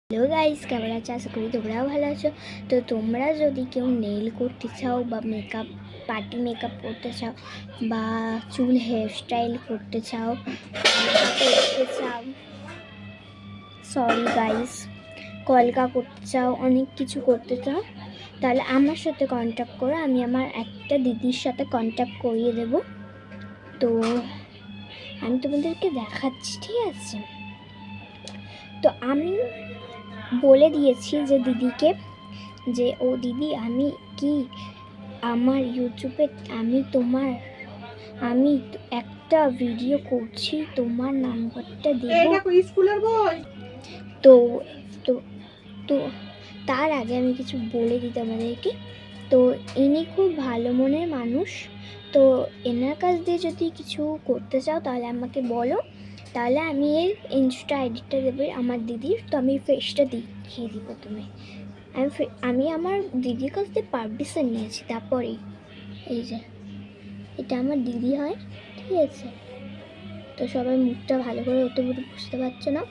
Hello guys, কেমন আছো? আশা করি তোমরাও ভালো আছো। তো তোমরা যদি কেউ নেল করতে চাও বা মেকআপ পার্টি মেকআপ করতে চাও বা চুল হেয়ারস্টাইল করতে চাও কলকা করতে চাও, অনেক কিছু করতে চাও, তাহলে আমার সাথে কন্ট্যাক্ট করো। আমি আমার একটা দিদির সাথে কন্ট্যাক্ট করিয়ে দেব। তো আমি তোমাদেরকে দেখাচ্ছি, ঠিক আছে? তো আমি বলে দিয়েছি যে দিদিকে, যে ও দিদি, আমি কি আমার ইউটিউবে আমি একটা ভিডিও করছি, তোমার নাম্বারটা দেব। তো তো তো তার আগে আমি কিছু বলে দিই তোমাদেরকে। তো ইনি খুব ভালো মনের মানুষ। তো এনার কাছ দিয়ে যদি কিছু করতে চাও তাহলে আমাকে বলো, তাহলে আমি এর ইনস্টা আইডিটা দেবে আমার দিদির। তো আমি ফেসটা দেখিয়ে দিব তুমি। আমি আমার দিদির কাছ থেকে পারমিশন নিয়েছি, তারপরেই। এই যে এটা আমার দিদি হয়, ঠিক আছে? তো সবাই মুখটা ভালো করে অত বুঝতে পারছো না,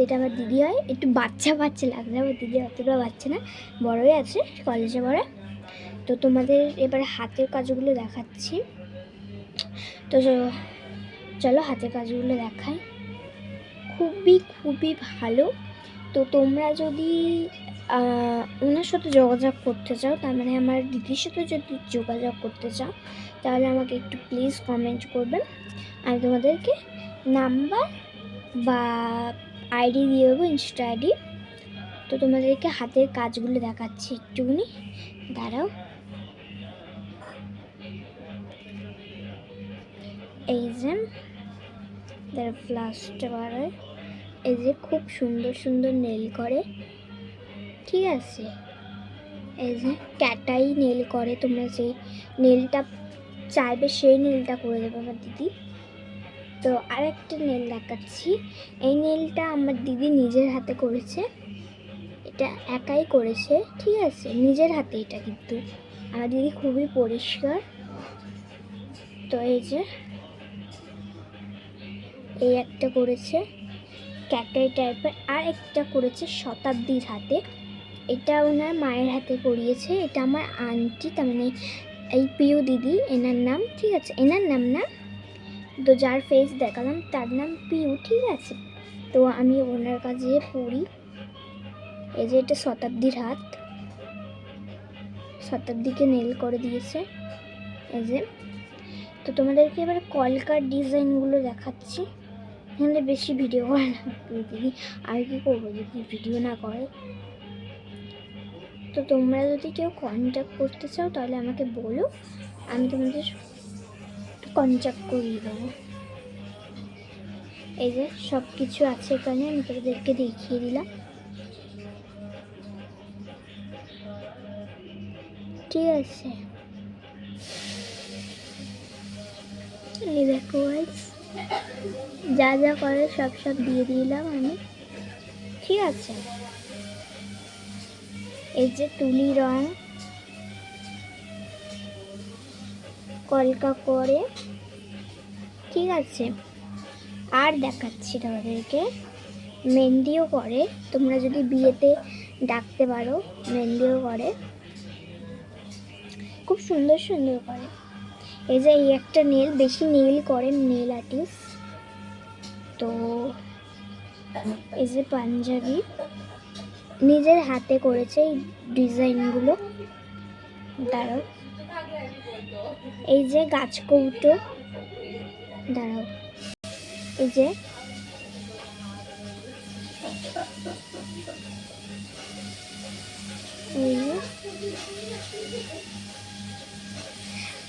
এটা আমার দিদি হয়। একটু বাচ্চা বাচ্চা লাগছে, আমার দিদি অতটা বাচ্চা না, বড়ই আছে, কলেজে পড়ে। তো তোমাদের এবার হাতের কাজগুলো দেখাচ্ছি। তো চলো হাতের কাজগুলো দেখাই। খুবই ভালো। তো তোমরা যদি ওনার সাথে যোগাযোগ করতে চাও, তার মানে আমার দিদির সাথে যদি যোগাযোগ করতে চাও, তাহলে আমাকে একটু প্লিজ কমেন্ট করবেন। আমি তোমাদেরকে নাম্বার বা আইডি দিয়ে দেবো, ইনস্টা আইডি। তো তোমাদেরকে হাতের কাজগুলো দেখাচ্ছি একটুখানি, দাঁড়াও। এই যে ফ্লাশটা বাড়ায়, এই যে খুব সুন্দর সুন্দর নেল করে, ঠিক আছে? এই যে ক্যাটাই নেল করে, তোমরা যেই নেলটা চাইবে সেই নেলটা করে দেবে আমার দিদি। তো আরেকটা নেল দেখাচ্ছি। এই নেলটা আমার দিদি নিজের হাতে করেছে, এটা একাই করেছে, ঠিক আছে? নিজের হাতে এটা, কিন্তু আমার দিদি খুবই পরিষ্কার। তো এই যে এই একটা করেছে ক্যাটাই টাইপের, আর একটা করেছে শতাব্দীর হাতে। এটা ওনার মায়ের হাতে করিয়েছে। এটা আমার আন্টি, তার মানে এই পিউ দিদি, এনার নাম, ঠিক আছে? এনার নাম না, তো যার ফেস দেখালাম তার নাম পিউ, ঠিক আছে? তো আমি ওনার কাছে পড়ি। এই যে এটা শতাব্দীর হাত, শতাব্দীকে নেল করে দিয়েছে, এই যে। তো তোমাদেরকে এবার কলকার ডিজাইনগুলো দেখাচ্ছি। এখানে বেশি ভিডিও করে না দিদি, আর কি করবো যদি ভিডিও না করে। তো তোমরা যদি কেউ কন্ট্যাক্ট করতে চাও তাহলে আমাকে বলো, আমি তোমাদের কন্ট্যাক্ট করিয়ে দেবো। এই যে সব কিছু আছে এখানে, আমি তোমাদেরকে দেখিয়ে দিলাম, ঠিক আছে? এই দেখো যা যা করে সব দিয়ে দিলাম আমি, ঠিক আছে? এই যে তুলি রং কলকা করে, ঠিক আছে? আর দেখাচ্ছি তোমাদেরকে, মেহেন্দিও করে। তোমরা যদি বিয়েতে ডাকতে পারো, মেহেন্দিও করে, খুব সুন্দর সুন্দর করে। এই যে এই একটা নেল, বেশি নেল করেন নেল আর্টিস্ট। তো এই যে পাঞ্জাবি নিজের হাতে করেছে এই ডিজাইনগুলো, দাঁড়াও। এই যে গাছ কৌটো, দাঁড়াও। এই যে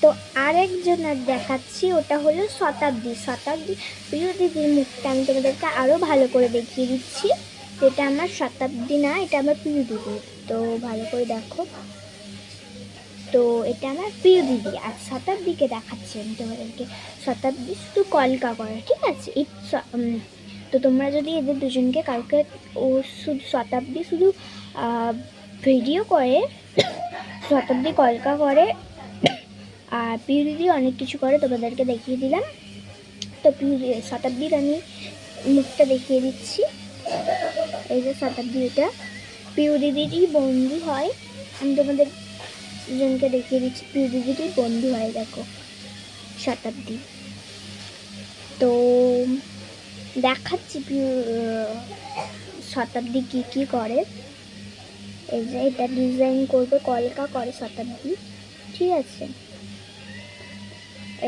তো আরেকজনের দেখাচ্ছি, ওটা হলো শতাব্দী। প্রিয় দিদির মুখটা আমি তোমাদেরকে আরও ভালো করে দেখিয়ে দিচ্ছি। তো এটা আমার শতাব্দী না, এটা আমার প্রিয় দিদি। তো ভালো করে দেখো, তো এটা আমার প্রিয় দিদি। আর শতাব্দীকে দেখাচ্ছি আমি তোমাদেরকে, শতাব্দী শুধু কলকা করে, ঠিক আছে? তো তোমরা যদি এদের দুজনকে কাউকে, ও শুধু শতাব্দী শুধু ভিডিও করে, শতাব্দী কলকা করে, আর পিউ দিদি অনেক কিছু করে, তোমাদেরকে দেখিয়ে দিলাম। তো শতাব্দীর আমি মুখটা দেখিয়ে দিচ্ছি। এই যে শতাব্দী, এটা পিউ দিদিরই বন্ধু হয়। আমি তোমাদের দুজনকে দেখিয়ে দিচ্ছি, পিউ দিদিরই বন্ধু হয়, দেখো শতাব্দী। তো দেখাচ্ছি শতাব্দী কি করে। এই যে এটা ডিজাইন করবে, কলকা করে শতাব্দী, ঠিক আছে।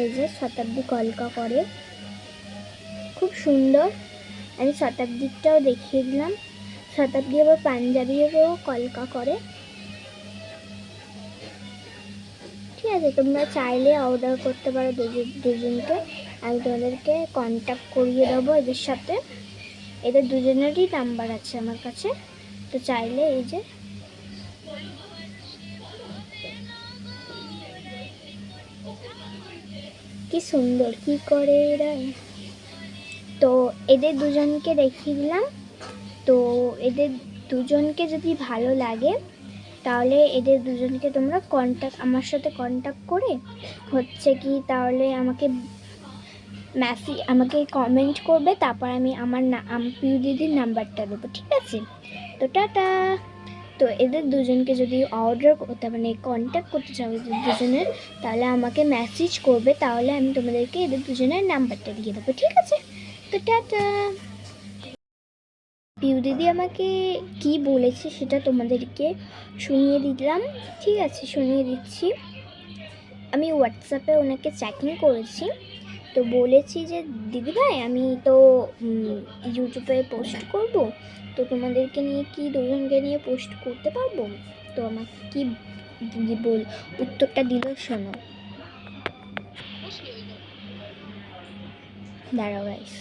এই যে শতাব্দী কলকা করে, খুব সুন্দর। আমি শতাব্দীরটাও দেখিয়ে দিলাম। শতাব্দী আবার পাঞ্জাবিরও কলকা করে, ঠিক আছে। তোমরা চাইলে অর্ডার করতে পারো দুজনকে। আমি তোমাদেরকে কন্ট্যাক্ট করিয়ে দেবো এদের সাথে। এদের দুজনেরই নাম্বার আছে আমার কাছে, তো চাইলে এই যে কি সুন্দর কি করে এরা। তো এদের দুজনকে দেখিয়ে দিলাম। তো এদের দুজনকে যদি ভালো লাগে তাহলে এদের দুজনকে তোমরা আমার সাথে কন্ট্যাক্ট করে হচ্ছে কি, তাহলে আমাকে কমেন্ট করবে, তারপর আমি আমার পিউ দিদির নাম্বারটা দেবো, ঠিক আছে। তো টাটা। তো এদের দুজনকে যদি অর্ডার করতে মানে কন্ট্যাক্ট করতে চাও এদের দুজনের, তাহলে আমাকে মেসেজ করবে, তাহলে আমি তোমাদেরকে এদের দুজনের নাম্বারটা দিয়ে দেবো, ঠিক আছে। তো টাটা। পিউ দিদি আমাকে কি বলেছে সেটা তোমাদেরকে শুনিয়ে দিলাম, ঠিক আছে, শুনিয়ে দিচ্ছি। আমি হোয়াটসঅ্যাপে ওনাকে চ্যাটিং করেছি, তো বলেছি যে দিদিভাই আমি তো ইউটিউবে পোস্ট করব, তো তোমাদেরকে নিয়ে কি দুজনকে নিয়ে পোস্ট করতে পারবো? তো আমাকে কি উত্তরটা দিল শোনো। দাঁড়াও গাইস,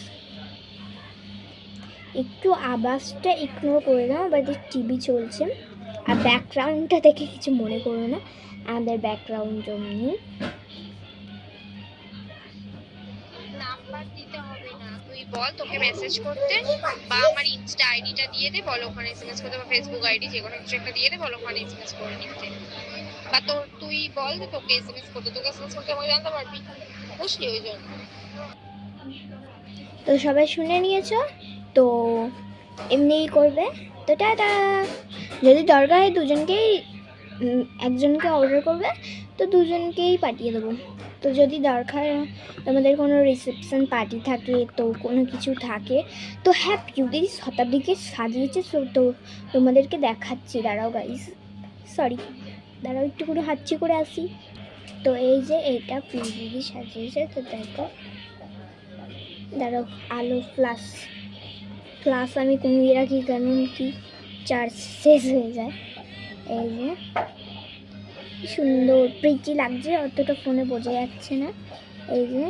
একটু আওয়াজটা ইগনোর করে নাও, বাড়িতে টিভি চলছে। আর ব্যাকগ্রাউন্ডটা দেখে কিছু মনে করো না, আমাদের ব্যাকগ্রাউন্ড জন্য নাম্বার দিতে হবে না, তুই বল তোকে মেসেজ করতে, বা আমার ইনস্টা আইডিটা দিয়ে দে, বল ওখানে এসএমএস করতে, বা ফেসবুক আইডি যে কোনো কিছু একটা দিয়ে দে, বল ওখানে এসএমএস করে নিতে, বা তুই বল যে তোকে এসএমএস করতে আমাকে জানতে পারবি, বুঝলি? ওই জন্য। তো সবাই শুনে নিয়েছো, তো এমনিই করবে। তো টাটা। যদি দরকার হয় দুজনকেই, একজনকে অর্ডার করবে তো দুজনকেই পাঠিয়ে দেবো। তো যদি দরকার তোমাদের কোনো রিসেপশন পার্টি থাকে, তো কোনো কিছু থাকে, তো হ্যাঁ পিউ দিদি শতাব্দীকে সাজিয়েছে, তো তোমাদেরকে দেখাচ্ছি। দাঁড়াও গাইস, সরি দাঁড়াও একটু করে হাঁচি করে আসি। তো এই যে এটা পিউ দিদি সাজিয়েছে, তো দেখো দাঁড়াও, আলো ফ্লাস আমি কমিয়ে রাখি, কারণ কি চার্জ শেষ হয়ে যায়। এই যে সুন্দর প্রিটি লাগছে, অতটা ফোনে বোঝা যাচ্ছে না। এই যে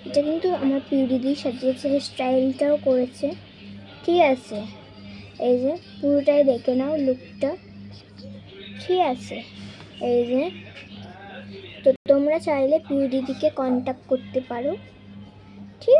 এটা কিন্তু আমার পিউ দিদি সাজিয়েছে, স্টাইলটাও করেছে, ঠিক আছে। এই যে পুরোটাই দেখে নাও লুকটা, ঠিক আছে। এই যে তো তোমরা চাইলে পিউ দিদিকে কন্ট্যাক্ট করতে পারো, ঠিক আছে।